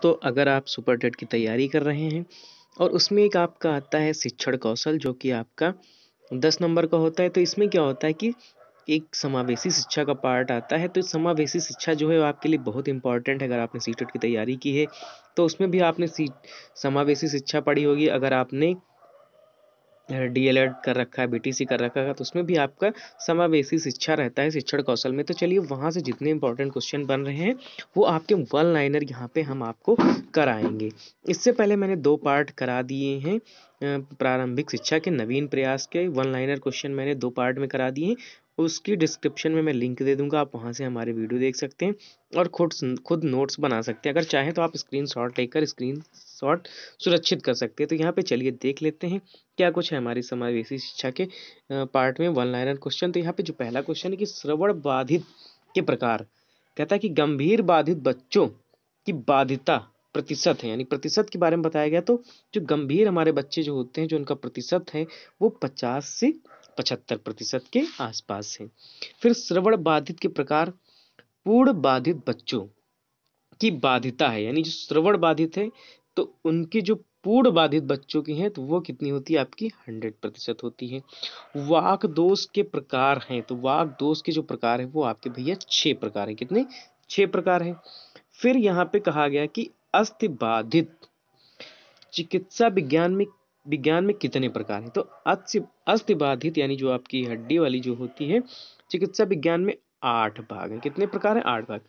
दोस्तों, अगर आप सुपर टेट की तैयारी कर रहे हैं और उसमें एक आपका आता है शिक्षण कौशल जो कि आपका 10 नंबर का होता है, तो इसमें क्या होता है कि एक समावेशी शिक्षा का पार्ट आता है। तो समावेशी शिक्षा जो है वो आपके लिए बहुत इंपॉर्टेंट है। अगर आपने सीटेट की तैयारी की है तो उसमें भी आपने समावेशी शिक्षा पढ़ी होगी। अगर आपने डीएलएड कर रखा है, बीटीसी कर रखा है, तो उसमें भी आपका समावेशी शिक्षा रहता है शिक्षण कौशल में। तो चलिए वहाँ से जितने इंपॉर्टेंट क्वेश्चन बन रहे हैं वो आपके वन लाइनर यहाँ पे हम आपको कराएंगे। इससे पहले मैंने 2 पार्ट करा दिए हैं। प्रारंभिक शिक्षा के नवीन प्रयास के वन लाइनर क्वेश्चन मैंने 2 पार्ट में करा दिए हैं। उसकी डिस्क्रिप्शन में मैं लिंक दे दूंगा, आप वहाँ से हमारे वीडियो देख सकते हैं और खुद नोट्स बना सकते हैं। अगर चाहें तो आप स्क्रीनशॉट लेकर स्क्रीनशॉट सुरक्षित कर सकते हैं। तो यहाँ पे चलिए देख लेते हैं क्या कुछ है हमारी समावेशी शिक्षा के पार्ट में वन लाइनर क्वेश्चन। तो यहाँ पे जो पहला क्वेश्चन है कि श्रवण बाधित के प्रकार, कहता है कि गंभीर बाधित बच्चों की बाधिता प्रतिशत है, यानी प्रतिशत के बारे में बताया गया। तो जो गंभीर हमारे बच्चे जो होते हैं, जो उनका प्रतिशत है वो 50 से 75% के आसपास है। फिर श्रवण बाधित के प्रकार, पूर्ण बाधित बच्चों की बाधिता है, यानी जो श्रवण बाधित है तो उनकी जो पूर्ण बाधित बच्चों की है तो वो कितनी होती है आपकी 100% होती है। वाक दोष के प्रकार हैं, तो वाक दोष के जो प्रकार है वो आपके भैया 6 प्रकार है। कितने? 6 प्रकार है। फिर यहाँ पे कहा गया कि अस्थि बाधित चिकित्सा विज्ञान में कितने प्रकार हैं? तो अस्थि बाधित यानी जो आपकी हड्डी वाली जो होती है चिकित्सा विज्ञान में 8 भाग हैं। कितने प्रकार हैं? 8 भाग।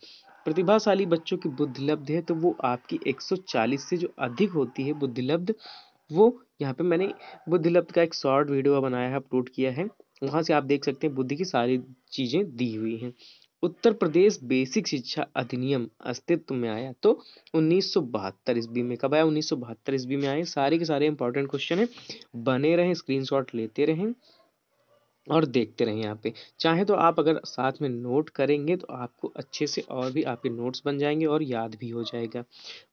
प्रतिभाशाली बच्चों की बुद्धिलब्ध है तो वो आपकी 140 से जो अधिक होती है बुद्धिलब्ध, वो यहाँ पे मैंने बुद्धिलब्ध का एक शॉर्ट वीडियो बनाया है, अपलोड किया है, वहां से आप देख सकते हैं बुद्धि की सारी चीजें दी हुई हैं। उत्तर प्रदेश बेसिक शिक्षा अधिनियम अस्तित्व में आया तो 1972 ईस्वी में। कब आया? 1972 ईस्वी में आए। सारे के सारे इंपॉर्टेंट क्वेश्चन है, बने रहें, स्क्रीनशॉट लेते रहें और देखते रहें। यहाँ पे चाहे तो आप अगर साथ में नोट करेंगे तो आपको अच्छे से और भी आपके नोट्स बन जाएंगे और याद भी हो जाएगा।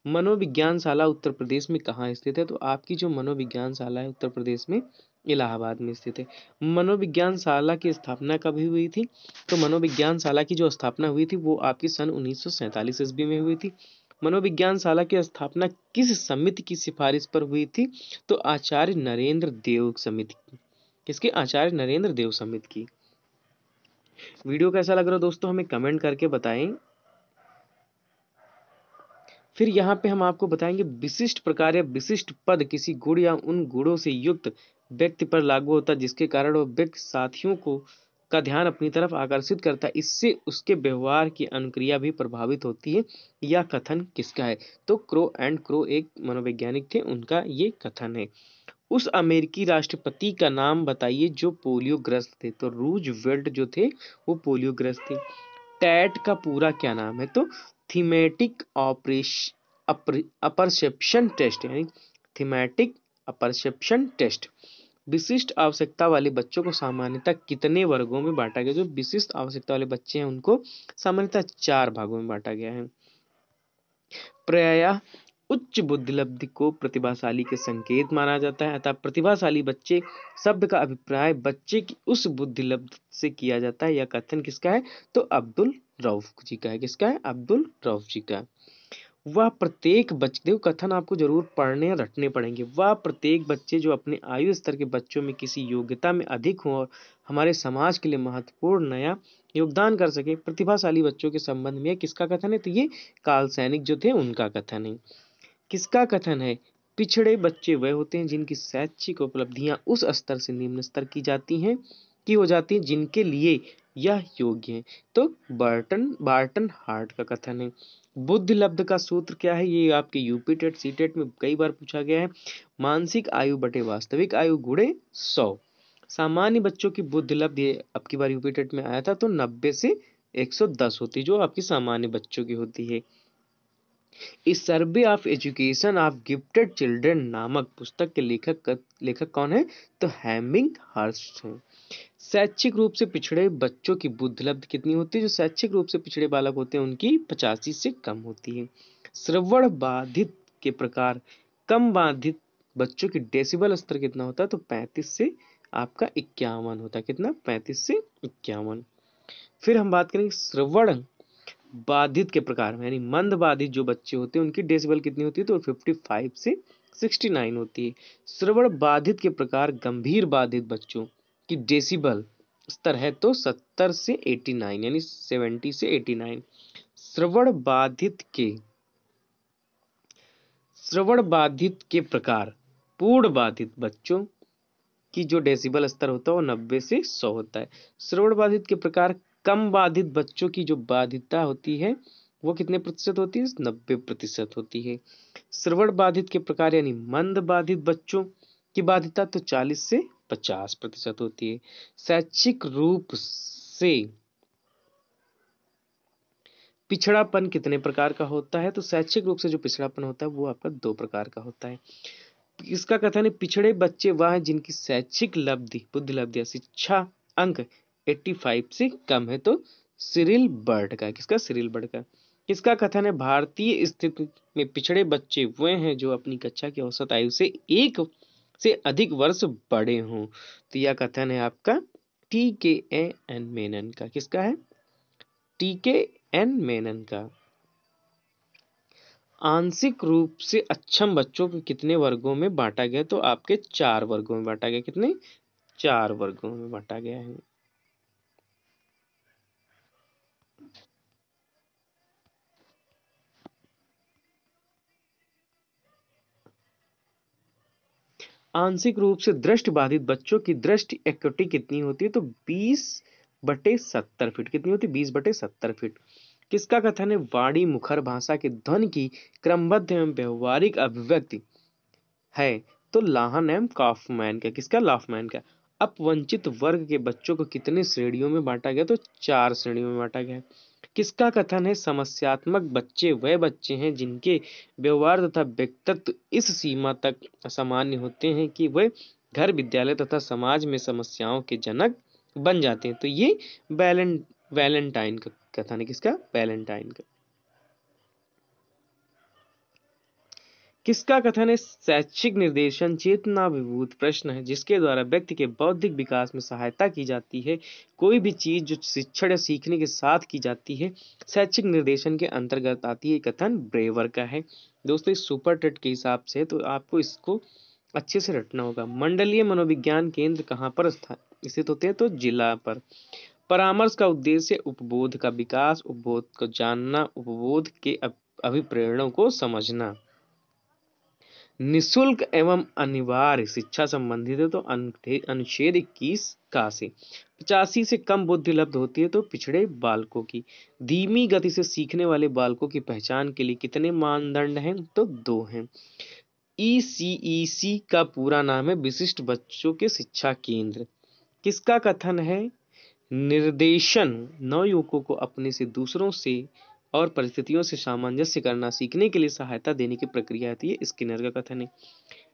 मनोविज्ञान शाला उत्तर प्रदेश में कहाँ स्थित है? तो आपकी जो मनोविज्ञान शाला है उत्तर प्रदेश में इलाहाबाद में स्थित है। मनोविज्ञान शाला की स्थापना कब हुई थी? तो मनोविज्ञान शाला की जो स्थापना हुई थी वो आपकी सन 1947 ईस्वी में हुई थी। मनोविज्ञान शाला की स्थापना किस समिति की सिफारिश पर हुई थी? तो आचार्य नरेंद्र देव समिति। किसके? आचार्य नरेंद्र देव समिति की। वीडियो कैसा लग रहा है दोस्तों हमें कमेंट करके बताएं। फिर यहाँ पे हम आपको बताएंगे विशिष्ट प्रकार या विशिष्ट पद किसी गुण या उन गुणों से युक्त व्यक्ति पर लागू होता है जिसके कारण वह व्यक्ति साथियों को का ध्यान अपनी तरफ आकर्षित करता है, इससे उसके व्यवहार की अनुक्रिया भी प्रभावित होती है। यह कथन किसका है? तो क्रो एंड क्रो एक मनोवैज्ञानिक थे, उनका ये कथन है। उस अमेरिकी राष्ट्रपति का नाम बताइए जो पोलियोग्रस्त थे। तो रूजवेल्ट जो थे वो पोलियोग्रस्त थे। टैट का पूरा क्या नाम है? तो थीमेटिक अपरसेप्शन टेस्ट, यानी थीमेटिक अपरसेप्शन टेस्ट। विशिष्ट आवश्यकता वाले बच्चों को सामान्यतः कितने वर्गों में बांटा गया? जो विशिष्ट आवश्यकता वाले बच्चे हैं उनको सामान्यतः 4 भागों में बांटा गया है। प्रायः उच्च बुद्धिलब्धि को प्रतिभाशाली के संकेत माना जाता है, अतः प्रतिभाशाली बच्चे शब्द का अभिप्राय बच्चे की उस बुद्धिलब्धि से किया जाता है। यह कथन किसका है? तो अब्दुल रऊफ जी का है। किसका है? अब्दुल रऊफ जी का। वह प्रत्येक बच्चे, देखो कथन आपको जरूर पढ़ने रटने पड़ेंगे। वह प्रत्येक बच्चे जो अपने आयु स्तर के बच्चों में किसी योग्यता में अधिक हो और हमारे समाज के लिए महत्वपूर्ण नया योगदान कर सके। प्रतिभाशाली बच्चों के संबंध में किसका कथन है? तो ये काल सैनिक जो थे उनका कथन है। किसका कथन है? पिछड़े बच्चे वह होते हैं जिनकी शैक्षिक उपलब्धियां उस स्तर से निम्न स्तर की हो जाती हैं जिनके लिए यह योग्य है। तो बार्टन हार्ट का कथन है। बुद्धिलब्ध का सूत्र क्या है? ये आपके यूपी टेट सी टेट में कई बार पूछा गया है। मानसिक आयु बटे वास्तविक आयु गुणे 100। सामान्य बच्चों की बुद्धिलब्धि अब की बार यूपी टेट में आया था तो 90 से 110 होती, जो आपकी सामान्य बच्चों की होती है। इस survey of education of gifted children नामक पुस्तक के लेखक कौन है? तो हेमिंग हर्स्ट हैं। शैक्षिक रूप से पिछड़े बच्चों की बुद्धिलब्धि कितनी होती है? जो शैक्षिक रूप से पिछड़े बालक होते हैं उनकी 85 से कम होती है। श्रवण बाधित के प्रकार, कम बाधित बच्चों की डेसिबल स्तर कितना होता है? तो 35 से आपका 51 होता है। कितना? 35 से 51। फिर हम बात करेंगे श्रवण बाधित के प्रकार में, यानी मंद बाधित जो बच्चे होते हैं उनकी डेसिबल कितनी होती है, तो 55 से 69 होती है। श्रवण बाधित के प्रकार गंभीर बाधित बच्चों की डेसिबल स्तर है तो 70 से 89, यानी 70 से 89। श्रवण बाधित के प्रकार पूर्ण बाधित बच्चों की जो डेसिबल स्तर होता है वो 90 से 100 होता है। श्रवण बाधित के प्रकार कम बाधित बच्चों की जो बाधितता होती है वो कितने प्रतिशत होती है, 90% होती है। श्रवण बाधित के प्रकार यानी मंद बाधित बच्चों की बाधितता तो 40 से 50% होती है। शैक्षिक रूप से पिछड़ापन कितने प्रकार का होता है, तो शैक्षिक रूप से जो पिछड़ापन होता है वो आपका 2 प्रकार का होता है। इसका कथन है पिछड़े बच्चे वह हैं जिनकी शैक्षिक लब्धि, बुद्धि लब्धि या शिक्षा अंक 85 से कम है, तो सिरिल बर्ड का। किसका, सिरिल बर्ड का। किसका कथन है भारतीय स्थिति में पिछड़े बच्चे वे हैं जो अपनी कक्षा की औसत आयु से 1 से अधिक वर्ष बड़े हों, तो यह कथन है आपका TKN मेनन का। किसका है, TKN मेनन का। आंशिक रूप से अक्षम बच्चों को कितने वर्गों में बांटा गया, तो आपके 4 वर्गों में बांटा गया। कितने, 4 वर्गों में बांटा गया है। आंशिक रूप से दृष्टि बाधित बच्चों की दृष्टि एक्युटी कितनी होती है, तो 20/70 फीट। कितनी होती है, 20/70 फीट। किसका कथन है वाणी मुखर भाषा के ध्वनि की क्रमबद्ध एवं व्यवहारिक अभिव्यक्ति है, तो लाहन एम काफमैन का। किसका, लाफमैन का। अपवंचित वर्ग के बच्चों को कितने श्रेणियों में बांटा गया, तो 4 श्रेणियों में बांटा गया है। किसका कथन है समस्यात्मक बच्चे वह बच्चे हैं जिनके व्यवहार तथा व्यक्तित्व इस सीमा तक असामान्य होते हैं कि वे घर, विद्यालय तथा समाज में समस्याओं के जनक बन जाते हैं, तो ये वैलेंटाइन का कथन है। किसका, वैलेंटाइन का। किसका कथन है शैक्षिक निर्देशन चेतना विभूत प्रश्न है जिसके द्वारा व्यक्ति के बौद्धिक विकास में सहायता की जाती है। कोई भी चीज जो शिक्षण या सीखने के साथ की जाती है शैक्षिक निर्देशन के अंतर्गत आती है, कथन ब्रेवर का है। दोस्तों इस सुपर टेट के हिसाब से तो आपको इसको अच्छे से रटना होगा। मंडलीय मनोविज्ञान केंद्र कहाँ पर स्थित होते हैं, तो जिला पर। परामर्श का उद्देश्य उपबोध का विकास, उपबोध को जानना, उपबोध के अभिप्रेरणों को समझना। निशुल्क एवं अनिवार्य शिक्षा संबंधित है, तो अनुच्छेद 21 का से 85 से कम बुद्धि लब्ध होती है, तो पिछड़े बालकों की। धीमी गति से सीखने वाले बालकों की पहचान के लिए कितने मानदंड हैं, तो 2 हैं। ECEC का पूरा नाम है विशिष्ट बच्चों के शिक्षा केंद्र। किसका कथन है निर्देशन नवयुवकों को अपने से, दूसरों से और परिस्थितियों से सामंजस्य करना सीखने के लिए सहायता देने की प्रक्रिया आती है, स्किनर का कथन है।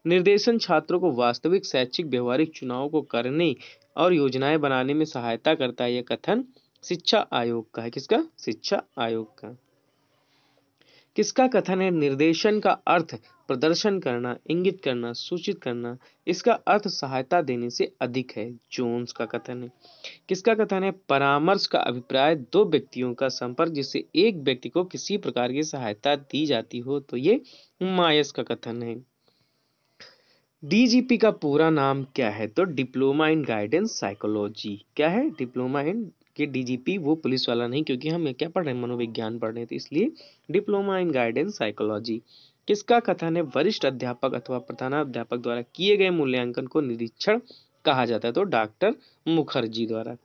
निर्देशन छात्रों को वास्तविक शैक्षिक व्यवहारिक चुनाव को करने और योजनाएं बनाने में सहायता करता है, यह कथन शिक्षा आयोग का है। किसका, शिक्षा आयोग का। किसका कथन है निर्देशन का अर्थ प्रदर्शन करना, इंगित करना, सूचित करना, इसका अर्थ सहायता देने से अधिक है, जोन्स का कथन है। किसका कथन है परामर्श का अभिप्राय 2 व्यक्तियों का संपर्क जिससे एक व्यक्ति को किसी प्रकार की सहायता दी जाती हो, तो ये मायस का कथन है। DGP का पूरा नाम क्या है, तो डिप्लोमा इन गाइडेंस साइकोलॉजी। क्या है, डिप्लोमा इन के DGP वो पुलिस वाला नहीं, क्योंकि हम क्या पढ़ रहे हैं, मनोविज्ञान पढ़ रहे हैं, तो इसलिए डिप्लोमा इन गाइडेंस साइकोलॉजी। किसका कथन है वरिष्ठ अध्यापक अथवा प्रधानाध्यापक द्वारा किए गए मूल्यांकन को निरीक्षण कहा जाता है, तो डॉक्टर मुखर्जी द्वारा।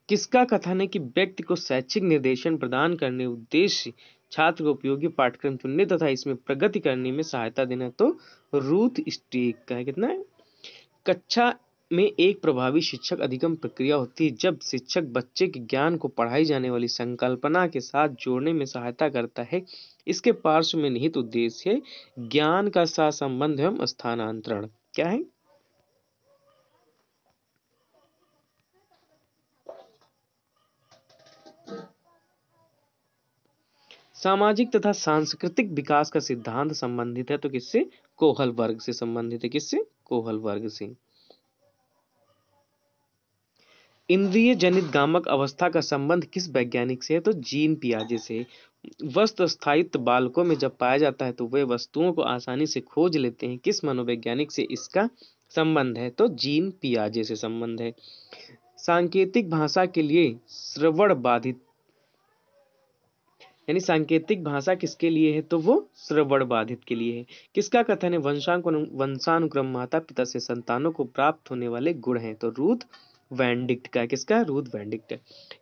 किसका कथन है कि व्यक्ति को शैक्षिक निर्देशन प्रदान करने उद्देश्य छात्र को उपयोगी पाठ्यक्रम चुनने तथा इसमें प्रगति करने में सहायता देना, तो रूथ स्टेक का है। कितना है, कक्षा में एक प्रभावी शिक्षक अधिगम प्रक्रिया होती है जब शिक्षक बच्चे के ज्ञान को पढ़ाई जाने वाली संकल्पना के साथ जोड़ने में सहायता करता है। इसके पार्श्व में निहित उद्देश्य है ज्ञान का सहसंबंध एवं स्थानांतरण। क्या है, सामाजिक तथा सांस्कृतिक विकास का सिद्धांत संबंधित है, तो किससे, कोहल वर्ग से संबंधित है। किससे, कोहल वर्ग से। इंद्रिय जनित गामक अवस्था का संबंध किस वैज्ञानिक से है? तो जीन पियाजे से। वस्तु स्थायित्व बालकों में जब पाया जाता है तो वे वस्तुओं को आसानी से खोज लेते हैं। किस मनोवैज्ञानिक से इसका संबंध है? तो जीन पियाजे से संबंध है। सांकेतिक भाषा के लिए श्रवण बाधित, यानी सांकेतिक भाषा किसके लिए है? तो वो श्रवण बाधित के लिए है। किसका कथन है वंशानुक्रम माता पिता से संतानों को प्राप्त होने वाले गुण हैं? तो रूथ वैंडिक्ट का। किसका? रूथ वैंडिक्ट।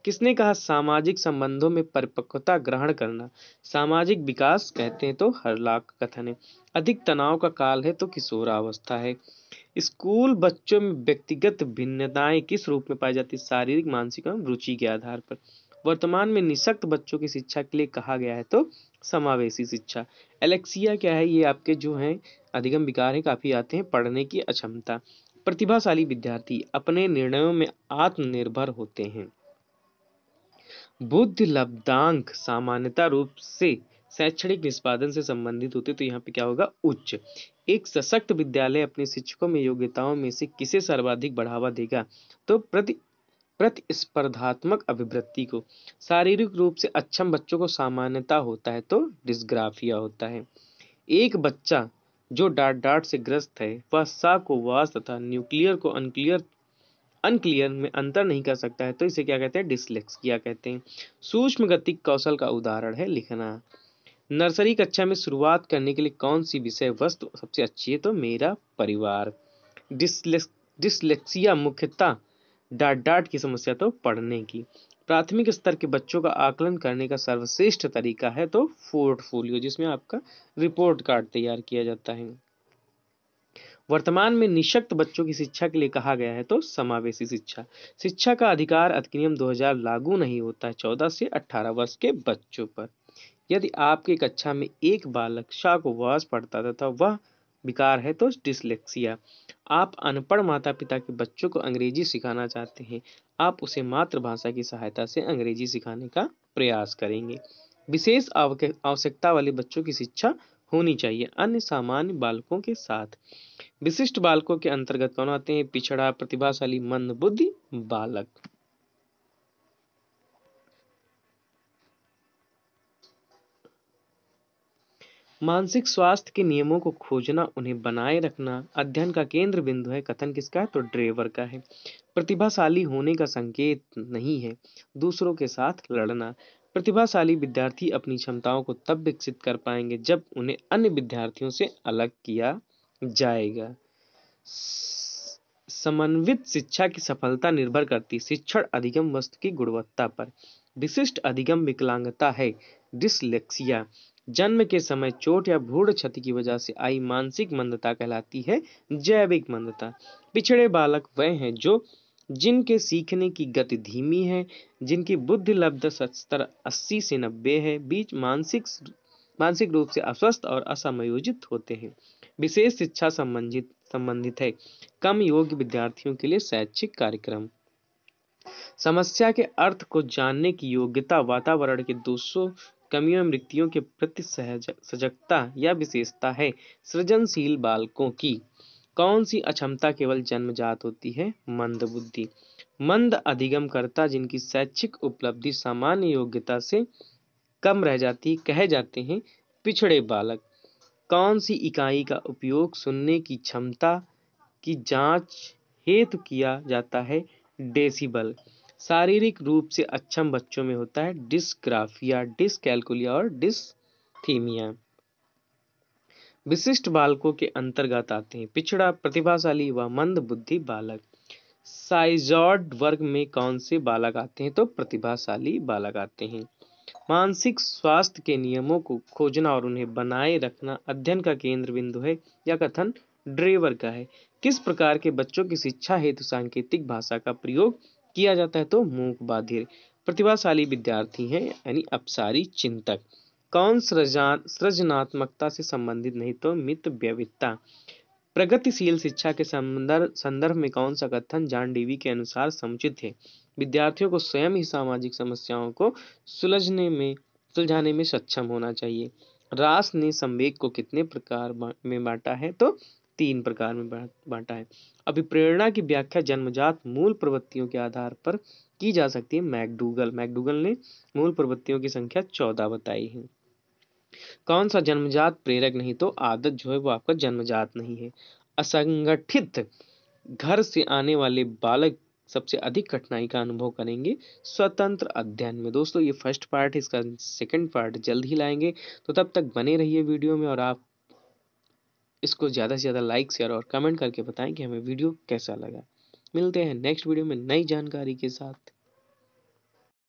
किसने कहा सामाजिक संबंधों में परिपक्वता ग्रहण करना सामाजिक विकास कहते हैं? तो हरलाक का कथन है। अधिक तनाव का काल है? तो किशोरावस्था है। स्कूल बच्चों में व्यक्तिगत भिन्नताएं किस रूप में पाई जाती है? शारीरिक, मानसिक एवं रुचि के आधार पर। वर्तमान में निःशक्त बच्चों की शिक्षा के लिए कहा गया है? तो समावेशी शिक्षा। एलेक्सिया क्या है? ये आपके जो हैं अधिगम विकार हैं, काफी आते हैं। पढ़ने की अक्षमता। प्रतिभाशाली विद्यार्थी अपने निर्णयों में आत्मनिर्भर होते हैं। बुद्धि लब्धांक सामान्यता रूप से शैक्षणिक निष्पादन से संबंधित होते, तो यहाँ पे क्या होगा? उच्च। एक सशक्त विद्यालय अपने शिक्षकों में योग्यताओं में से किसे सर्वाधिक बढ़ावा देगा? तो प्रतिस्पर्धात्मक अभिवृत्ति को। शारीरिक रूप से अक्षम बच्चों को सामान्यता होता है? तो डिस्ग्राफिया होता है। एक बच्चा जो डाट से ग्रस्त है वह सा को वास तथा न्यूक्लियर को अनक्लियर में अंतर नहीं कर सकता है, तो इसे क्या कहते हैं? डिसलेक्सिया कहते हैं। सूक्ष्म गतिक कौशल का उदाहरण है लिखना। नर्सरी कक्षा में शुरुआत करने के लिए कौन सी विषय वस्तु सबसे अच्छी है? तो मेरा परिवार। डिसलेक्सिया मुख्यतः डाट की समस्या, तो पढ़ने की। प्राथमिक स्तर के बच्चों का आकलन करने का सर्वश्रेष्ठ तरीका है? तो पोर्टफोलियो, जिसमें आपका रिपोर्ट कार्ड तैयार किया जाता है। वर्तमान में निःशक्त बच्चों की शिक्षा के लिए कहा गया है? तो समावेशी शिक्षा। शिक्षा का अधिकार अधिनियम 2000 लागू नहीं होता है 14 से 18 वर्ष के बच्चों पर। यदि आपकी कक्षा में एक बालक शा को वास पढ़ता था तो वह विकार है? तो डिसलेक्सिया। आप अनपढ़ माता पिता के बच्चों को अंग्रेजी सिखाना चाहते हैं, आप उसे मातृभाषा की सहायता से अंग्रेजी सिखाने का प्रयास करेंगे। विशेष आवश्यकता वाले बच्चों की शिक्षा होनी चाहिए अन्य सामान्य बालकों के साथ। विशिष्ट बालकों के अंतर्गत कौन आते हैं? पिछड़ा, प्रतिभाशाली, मंद बुद्धि बालक। मानसिक स्वास्थ्य के नियमों को खोजना, उन्हें बनाए रखना अध्ययन का केंद्र बिंदु है। कथन किसका है? तो ड्रेवर का है। प्रतिभाशाली होने का संकेत नहीं है दूसरों के साथ लड़ना। प्रतिभाशाली विद्यार्थी अपनी क्षमताओं को तब विकसित कर पाएंगे जब उन्हें अन्य विद्यार्थियों से अलग किया जाएगा। समन्वित शिक्षा की सफलता निर्भर करती है शिक्षण अधिगम वस्तु की गुणवत्ता पर। विशिष्ट अधिगम विकलांगता है डिसलेक्सिया। जन्म के समय चोट या भ्रूण क्षति की वजह से आई मानसिक मंदता कहलाती है जैविक मंदता। पिछड़े बालक वह हैं जो जिनके सीखने की गति धीमी है, जिनकी बुद्धि लब्ध स्तर 80 से 90 है, बीच मानसिक रूप से अस्वस्थ और असमयोजित होते हैं। विशेष शिक्षा संबंधित है कम योग्य विद्यार्थियों के लिए शैक्षिक कार्यक्रम। समस्या के अर्थ को जानने की योग्यता वातावरण के दोषों, कमियों एवं रिक्तियों के प्रति सजगता या विशेषता है। सृजनशील बालकों की कौन सी अक्षमता केवल जन्मजात होती है? मंद बुद्धि। मंद अधिगमकर्ता जिनकी शैक्षिक उपलब्धि सामान्य योग्यता से कम रह जाती कहे जाते हैं पिछड़े बालक। कौन सी इकाई का उपयोग सुनने की क्षमता की जांच हेतु किया जाता है? डेसिबल। शारीरिक रूप से अक्षम बच्चों में होता है डिस्ग्राफिया, डिसकैल्कुलिया और डिसथीमिया। विशिष्ट बालकों के अंतर्गत आते हैं पिछड़ा, प्रतिभाशाली व मंद बुद्धि बालक। साइजॉर्ड वर्ग में कौन से बालक आते हैं? तो प्रतिभाशाली बालक आते हैं। मानसिक स्वास्थ्य के नियमों को खोजना और उन्हें बनाए रखना अध्ययन का केंद्र बिंदु है। यह कथन ड्रेवर का है। किस प्रकार के बच्चों की शिक्षा हेतु सांकेतिक भाषा का प्रयोग किया जाता है? तो मूक बधिर। प्रतिभाशाली विद्यार्थी हैं यानी अपसारी चिंतक। कौन सृजनात्मकता से संबंधित नहीं? तो मितव्ययिता। प्रगतिशील शिक्षा के संदर्भ में कौन सा कथन जॉन डीवी के अनुसार समुचित है? विद्यार्थियों को स्वयं ही सामाजिक समस्याओं को सुलझाने में सक्षम होना चाहिए। रास ने संवेग को कितने प्रकार में बांटा है? तो 3 प्रकार में बांटा है। अभिप्रेरणा की व्याख्या जन्मजात मूल प्रवृत्तियों के आधार पर की जा सकती है। मैकडूगल ने मूल प्रवृत्तियों की संख्या 14 बताई है। कौन सा जन्मजात प्रेरक नहीं, तो आदत जो है वो आपका जन्मजात नहीं है। असंगठित घर से आने वाले बालक सबसे अधिक कठिनाई का अनुभव करेंगे स्वतंत्र अध्ययन में। दोस्तों ये फर्स्ट पार्ट है, इसका सेकंड पार्ट जल्द ही लाएंगे। तो तब तक बने रहिए वीडियो में, और आप इसको ज़्यादा से ज़्यादा लाइक शेयर और कमेंट करके बताएं कि हमें वीडियो कैसा लगा। मिलते हैं नेक्स्ट वीडियो में नई जानकारी के साथ।